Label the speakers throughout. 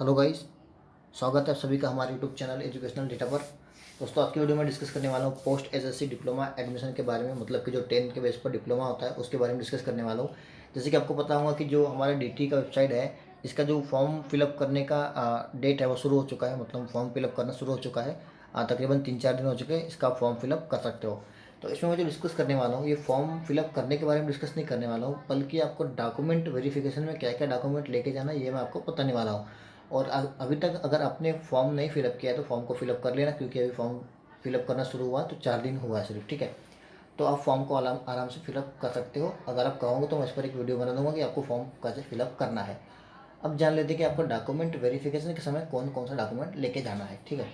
Speaker 1: Hello guys, स्वागत है आप सभी का हमारे यूट्यूब चैनल एजुकेशनल डेटा पर। दोस्तों, आज की वीडियो में डिस्कस करने वाला हूँ पोस्ट एसएससी डिप्लोमा एडमिशन के बारे में, मतलब कि जो 10th के बेस पर डिप्लोमा होता है उसके बारे में डिस्कस करने वाला हूँ। जैसे कि आपको पता होगा कि जो हमारा डीटी का वेबसाइट है, इसका जो फॉर्म फिलअप करने का डेट है वो शुरू हो चुका है, मतलब फॉर्म फिलअप करना शुरू हो चुका है। तकरीबन 3-4 दिन हो चुके हैं, इसका फॉर्म फिलअप कर सकते हो। तो इसमें मैं जो डिस्कस करने वाला हूँ, ये फॉर्म फिलअप करने के बारे में डिस्कस नहीं करने वाला हूँ, बल्कि आपको डॉक्यूमेंट वेरिफिकेशन में क्या क्या डॉक्यूमेंट लेके जाना है ये मैं आपको बताने वाला हूँ। और अभी तक अगर आपने फॉर्म नहीं फिलअप किया है तो फॉर्म को फिलअप कर लेना, क्योंकि अभी फॉर्म फिलअप करना शुरू हुआ तो 4 दिन हुआ है सिर्फ, ठीक है। तो आप फॉर्म को आराम से फिलअप कर सकते हो। अगर आप कहोगे तो मैं इस पर एक वीडियो बना दूंगा कि आपको फॉर्म कैसे फिलअप करना है। अब जान लेते हैं कि आपको डॉक्यूमेंट वेरिफिकेशन के समय कौन कौन सा डॉक्यूमेंट लेके जाना है, ठीक है।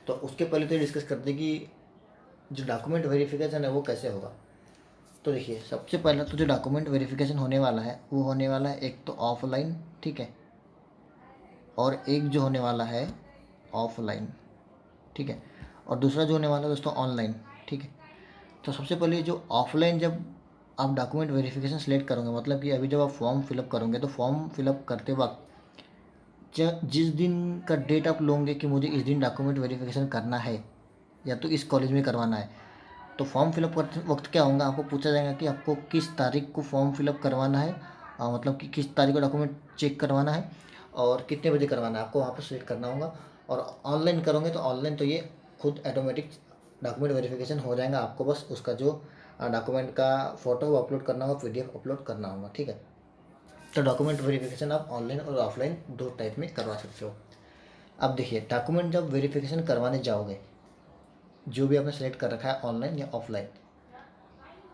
Speaker 1: तो उसके पहले तो डिस्कस करते हैं कि जो डॉक्यूमेंट वेरिफिकेशन है वो कैसे होगा। तो देखिए, सबसे पहला तो जो डॉक्यूमेंट वेरिफिकेशन होने वाला है वो होने वाला है एक तो ऑफलाइन, ठीक है, और एक जो होने वाला है ऑफलाइन, ठीक है, और दूसरा जो होने वाला है दोस्तों ऑनलाइन, ठीक है। तो सबसे पहले जो ऑफलाइन, जब आप डॉक्यूमेंट वेरिफिकेशन सेलेक्ट करोगे, मतलब कि अभी जब आप फॉर्म फिलअप करोगे तो फॉर्म फिलअप करते वक्त जिस दिन का डेट आप लोगे कि मुझे इस दिन डॉक्यूमेंट वेरिफिकेशन करना है या तो इस कॉलेज में करवाना है, तो फॉर्म फिलअप करते वक्त क्या होगा, आपको पूछा जाएगा कि आपको किस तारीख को फॉर्म फिलअप करवाना है, मतलब कि किस तारीख को डॉक्यूमेंट चेक करवाना है और कितने बजे करवाना है, आपको वहाँ पर सेलेक्ट करना होगा। और ऑनलाइन करोगे तो ऑनलाइन तो ये खुद ऑटोमेटिक डॉक्यूमेंट वेरिफिकेशन हो जाएगा, आपको बस उसका जो डॉक्यूमेंट का फ़ोटो वो अपलोड करना होगा, पीडीएफ अपलोड करना होगा, ठीक है। तो डॉक्यूमेंट वेरिफिकेशन आप ऑनलाइन और ऑफलाइन दो टाइप में करवा सकते हो। अब देखिए, डॉक्यूमेंट जब वेरिफिकेशन करवाने जाओगे, जो भी आपने सेलेक्ट कर रखा है ऑनलाइन या ऑफलाइन,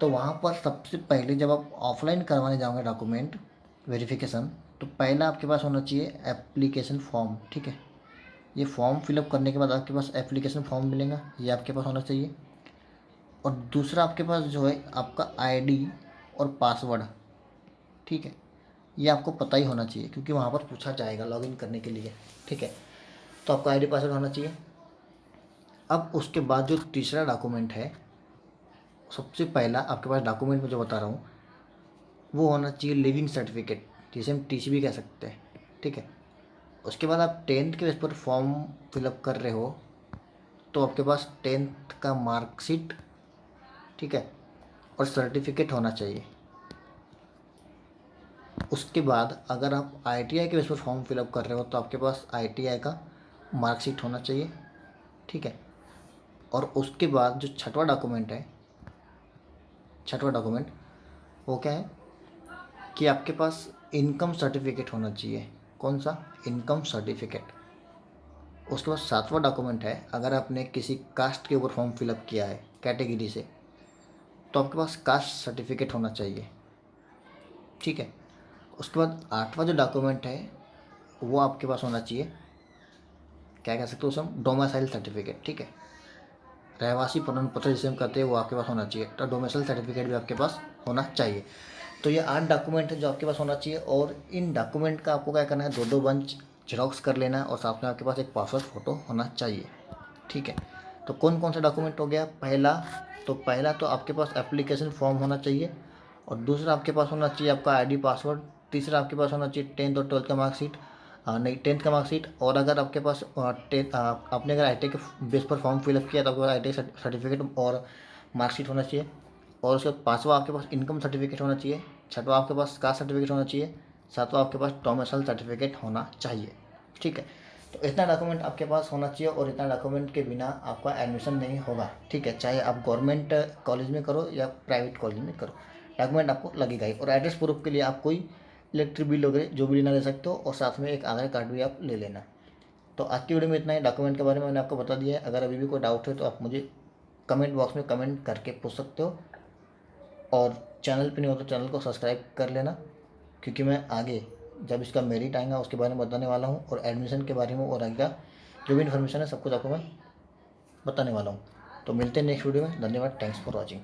Speaker 1: तो वहाँ पर सबसे पहले जब आप ऑफलाइन करवाने जाओगे डॉक्यूमेंट वेरिफिकेशन, तो पहला आपके पास होना चाहिए एप्लीकेशन फॉर्म, ठीक है। ये फॉर्म फिलअप करने के बाद आपके पास एप्लीकेशन फॉर्म मिलेगा, ये आपके पास होना चाहिए। और दूसरा आपके पास जो है आपका आईडी और पासवर्ड, ठीक है, ये आपको पता ही होना चाहिए क्योंकि वहाँ पर पूछा जाएगा लॉगिन करने के लिए, ठीक है। तो आपका आईडी पासवर्ड होना चाहिए। अब उसके बाद जो तीसरा डॉक्यूमेंट है, सबसे पहला आपके पास डॉक्यूमेंट में जो बता रहा हूँ वो होना चाहिए लिविंग सर्टिफिकेट, जिसे हम टीसी भी कह सकते हैं, ठीक है। उसके बाद आप 10th के बेस पर फॉर्म फिलअप कर रहे हो तो आपके पास 10th का मार्कशीट, ठीक है, और सर्टिफिकेट होना चाहिए। उसके बाद अगर आप आईटीआई के बेस पर फॉर्म फिलअप कर रहे हो तो आपके पास आईटीआई का मार्कशीट होना चाहिए, ठीक है। और उसके बाद जो छठवां डॉक्यूमेंट है, छठवां डॉक्यूमेंट वो क्या है कि आपके पास इनकम सर्टिफिकेट होना चाहिए। कौन सा? Income certificate. उसके बाद सातवां डॉक्यूमेंट है, अगर आपने किसी कास्ट के ऊपर फॉर्म फिलअप किया है कैटेगरी से, तो आपके पास कास्ट सर्टिफिकेट होना चाहिए, ठीक है। उसके बाद आठवां जो डॉक्यूमेंट है वो आपके पास होना चाहिए, क्या कह सकते हो उसे हम, डोमिसाइल सर्टिफिकेट, ठीक है। रहवासी प्रमाण पत्र जिसे हम कहते हैं वो आपके पास होना चाहिए, तो डोमिसाइल सर्टिफिकेट भी आपके पास होना चाहिए। तो ये 8 डॉक्यूमेंट है जो आपके पास होना चाहिए, और इन डॉक्यूमेंट का आपको क्या करना है, दो दो बंच जेरॉक्स कर लेना है, और साथ में आपके पास एक पासवर्ड फ़ोटो होना चाहिए, ठीक है। तो कौन कौन सा डॉक्यूमेंट हो गया? पहला तो आपके पास एप्लीकेशन फॉर्म होना चाहिए, और दूसरा आपके पास होना चाहिए आपका आईडी पासवर्ड, तीसरा आपके पास होना चाहिए 10th और 12th का मार्कशीट, नहीं 10th का मार्कशीट, और अगर आपके पास आपने अगर आईटीआई के बेस पर फॉर्म फिलअप किया तो आपके पास आईटीआई सर्टिफिकेट और मार्कशीट होना चाहिए। और उसके बाद पाँचवा आपके पास इनकम सर्टिफिकेट होना चाहिए, छठवा आपके पास कास्ट सर्टिफिकेट होना चाहिए, सातवां आपके पास डोमिसाइल सर्टिफिकेट होना चाहिए, ठीक है। तो इतना डॉक्यूमेंट आपके पास होना चाहिए, और इतना डॉक्यूमेंट के बिना आपका एडमिशन नहीं होगा, ठीक है। चाहे आप गवर्नमेंट कॉलेज में करो या प्राइवेट कॉलेज में करो, डॉक्यूमेंट आपको लगेगा ही। और एड्रेस प्रूफ के लिए आप कोई इलेक्ट्रिक बिल वगैरह जो भी लेना ले सकते हो, और साथ में एक आधार कार्ड भी आप ले लेना। तो आज की वीडियो में इतना ही, डॉक्यूमेंट के बारे में मैंने आपको बता दिया है। अगर अभी भी कोई डाउट है तो आप मुझे कमेंट बॉक्स में कमेंट करके पूछ सकते हो, और चैनल पे नहीं हो तो चैनल को सब्सक्राइब कर लेना, क्योंकि मैं आगे जब इसका मेरिट आएगा उसके बारे में बताने वाला हूँ, और एडमिशन के बारे में और आगे का जो भी इन्फॉर्मेशन है सब कुछ आपको मैं बताने वाला हूँ। तो मिलते हैं नेक्स्ट वीडियो में। धन्यवाद, थैंक्स फॉर वॉचिंग।